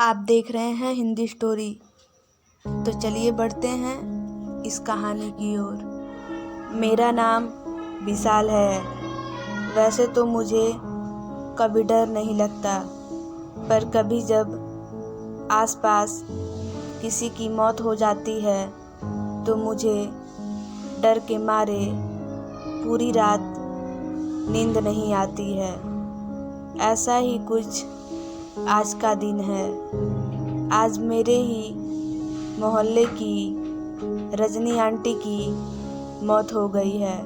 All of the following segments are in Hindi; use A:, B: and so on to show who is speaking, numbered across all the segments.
A: आप देख रहे हैं हिंदी स्टोरी। तो चलिए बढ़ते हैं इस कहानी की ओर। मेरा नाम विशाल है। वैसे तो मुझे कभी डर नहीं लगता, पर कभी जब आसपास किसी की मौत हो जाती है तो मुझे डर के मारे पूरी रात नींद नहीं आती है। ऐसा ही कुछ आज का दिन है। आज मेरे ही मोहल्ले की रजनी आंटी की मौत हो गई है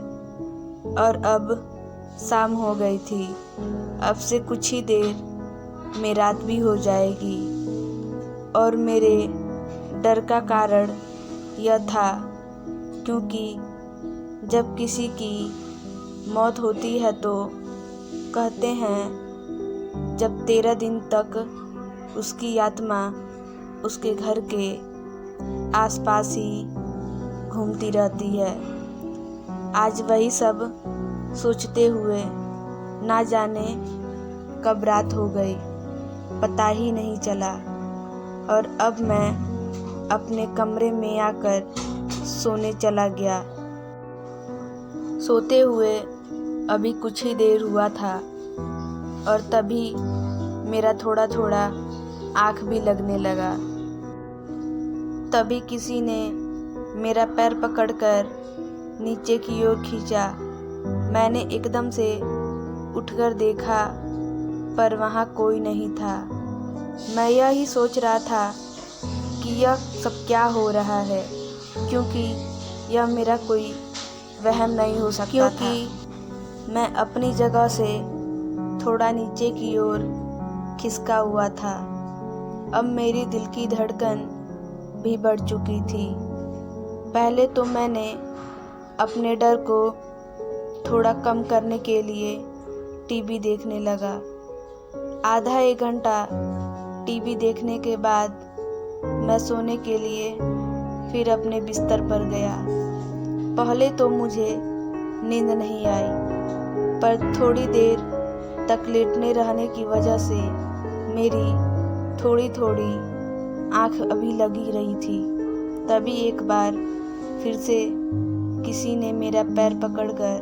A: और अब शाम हो गई थी। अब से कुछ ही देर में रात भी हो जाएगी और मेरे डर का कारण यह था क्योंकि जब किसी की मौत होती है तो कहते हैं जब 13 दिन तक उसकी आत्मा उसके घर के आसपास ही घूमती रहती है। आज वही सब सोचते हुए ना जाने कब रात हो गई, पता ही नहीं चला। और अब मैं अपने कमरे में आकर सोने चला गया। सोते हुए अभी कुछ ही देर हुआ था और तभी मेरा थोड़ा थोड़ा आँख भी लगने लगा। तभी किसी ने मेरा पैर पकड़कर नीचे की ओर खींचा। मैंने एकदम से उठकर देखा पर वहाँ कोई नहीं था। मैं यह ही सोच रहा था कि यह सब क्या हो रहा है, क्योंकि यह मेरा कोई वहम नहीं हो सकता क्योंकि मैं अपनी जगह से थोड़ा नीचे की ओर खिसका हुआ था। अब मेरी दिल की धड़कन भी बढ़ चुकी थी। पहले तो मैंने अपने डर को थोड़ा कम करने के लिए टीवी देखने लगा। आधा एक घंटा टीवी देखने के बाद मैं सोने के लिए फिर अपने बिस्तर पर गया। पहले तो मुझे नींद नहीं आई, पर थोड़ी देर तक लेटने रहने की वजह से मेरी थोड़ी थोड़ी आँख अभी लगी रही थी। तभी एक बार फिर से किसी ने मेरा पैर पकड़कर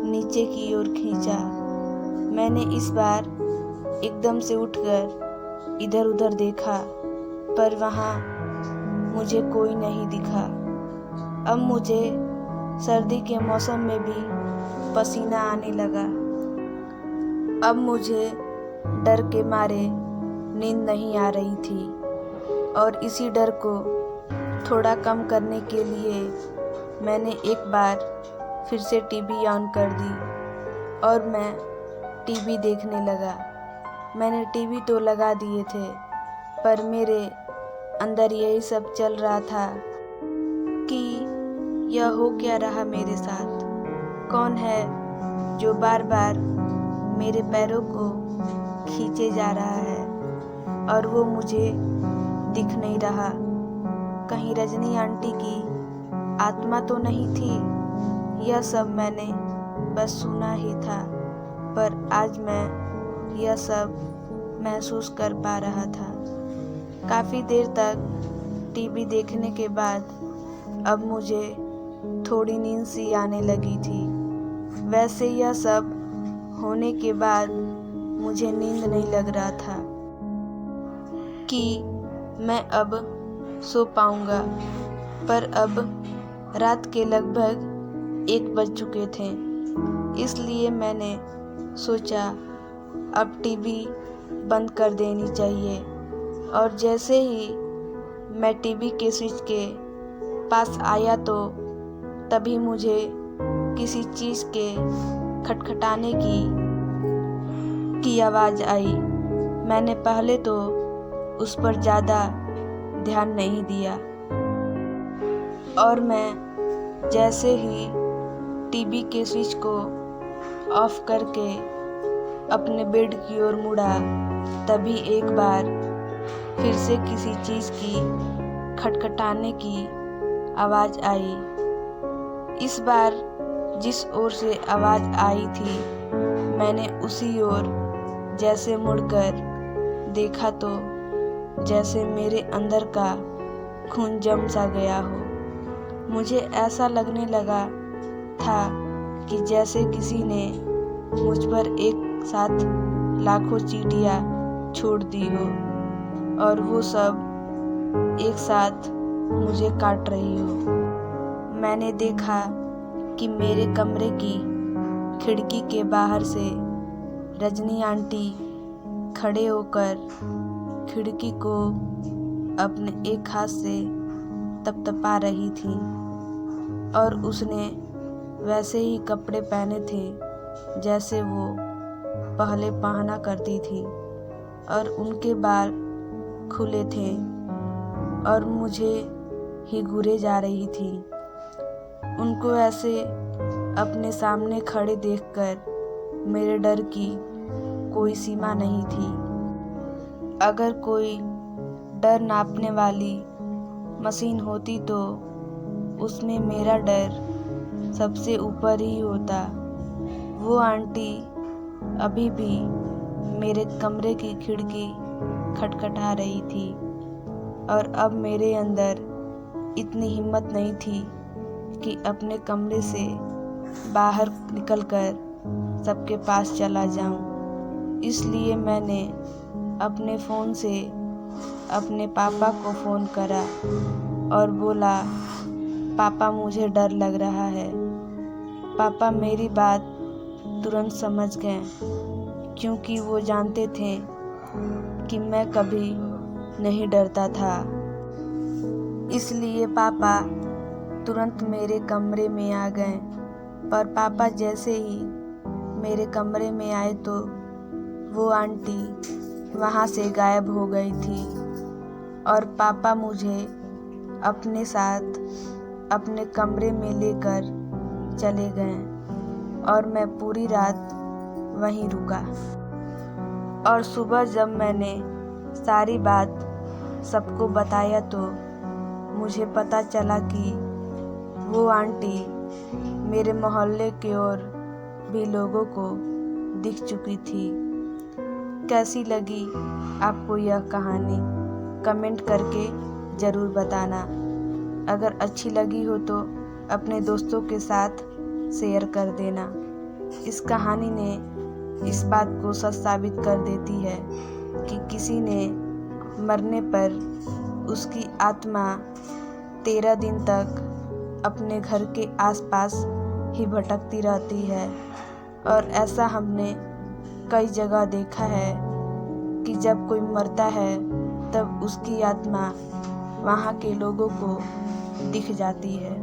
A: नीचे की ओर खींचा। मैंने इस बार एकदम से उठकर इधर उधर देखा, पर वहाँ मुझे कोई नहीं दिखा। अब मुझे सर्दी के मौसम में भी पसीना आने लगा। अब मुझे डर के मारे नींद नहीं आ रही थी और इसी डर को थोड़ा कम करने के लिए मैंने एक बार फिर से टीवी ऑन कर दी और मैं टीवी देखने लगा। मैंने टीवी तो लगा दिए थे, पर मेरे अंदर यही सब चल रहा था कि यह हो क्या रहा मेरे साथ। कौन है जो बार बार मेरे पैरों को खींचे जा रहा है और वो मुझे दिख नहीं रहा। कहीं रजनी आंटी की आत्मा तो नहीं थी। यह सब मैंने बस सुना ही था, पर आज मैं यह सब महसूस कर पा रहा था। काफ़ी देर तक टीवी देखने के बाद अब मुझे थोड़ी नींद सी आने लगी थी। वैसे यह सब होने के बाद मुझे नींद नहीं लग रहा था कि मैं अब सो पाऊंगा, पर अब रात के लगभग 1 बज चुके थे। इसलिए मैंने सोचा अब टीवी बंद कर देनी चाहिए। और जैसे ही मैं टीवी के स्विच के पास आया तो तभी मुझे किसी चीज़ के खटखटाने की आवाज़ आई। मैंने पहले तो उस पर ज़्यादा ध्यान नहीं दिया और मैं जैसे ही टीवी के स्विच को ऑफ करके अपने बेड की ओर मुड़ा, तभी एक बार फिर से किसी चीज़ की खटखटाने की आवाज़ आई। इस बार जिस ओर से आवाज़ आई थी मैंने उसी ओर जैसे मुड़कर देखा तो जैसे मेरे अंदर का खून जम सा गया हो। मुझे ऐसा लगने लगा था कि जैसे किसी ने मुझ पर एक साथ लाखों चींटियां छोड़ दी हो और वो सब एक साथ मुझे काट रही हो। मैंने देखा कि मेरे कमरे की खिड़की के बाहर से रजनी आंटी खड़े होकर खिड़की को अपने एक हाथ से तपतपा रही थी और उसने वैसे ही कपड़े पहने थे जैसे वो पहले पहना करती थी और उनके बाल खुले थे और मुझे ही घूरे जा रही थी। उनको ऐसे अपने सामने खड़े देखकर मेरे डर की कोई सीमा नहीं थी। अगर कोई डर नापने वाली मशीन होती तो उसमें मेरा डर सबसे ऊपर ही होता। वो आंटी अभी भी मेरे कमरे की खिड़की खटखटा रही थी और अब मेरे अंदर इतनी हिम्मत नहीं थी कि अपने कमरे से बाहर निकलकर सबके पास चला जाऊं। इसलिए मैंने अपने फ़ोन से अपने पापा को फ़ोन करा और बोला, पापा मुझे डर लग रहा है। पापा मेरी बात तुरंत समझ गए क्योंकि वो जानते थे कि मैं कभी नहीं डरता था। इसलिए पापा तुरंत मेरे कमरे में आ गए। पर पापा जैसे ही मेरे कमरे में आए तो वो आंटी वहाँ से गायब हो गई थी और पापा मुझे अपने साथ अपने कमरे में लेकर चले गए और मैं पूरी रात वहीं रुका। और सुबह जब मैंने सारी बात सबको बताया तो मुझे पता चला कि वो आंटी मेरे मोहल्ले के और भी लोगों को दिख चुकी थी। कैसी लगी आपको यह कहानी कमेंट करके ज़रूर बताना। अगर अच्छी लगी हो तो अपने दोस्तों के साथ शेयर कर देना। इस कहानी ने इस बात को सच साबित कर देती है कि किसी ने मरने पर उसकी आत्मा 13 दिन तक अपने घर के आसपास ही भटकती रहती है। और ऐसा हमने कई जगह देखा है कि जब कोई मरता है तब उसकी आत्मा वहाँ के लोगों को दिख जाती है।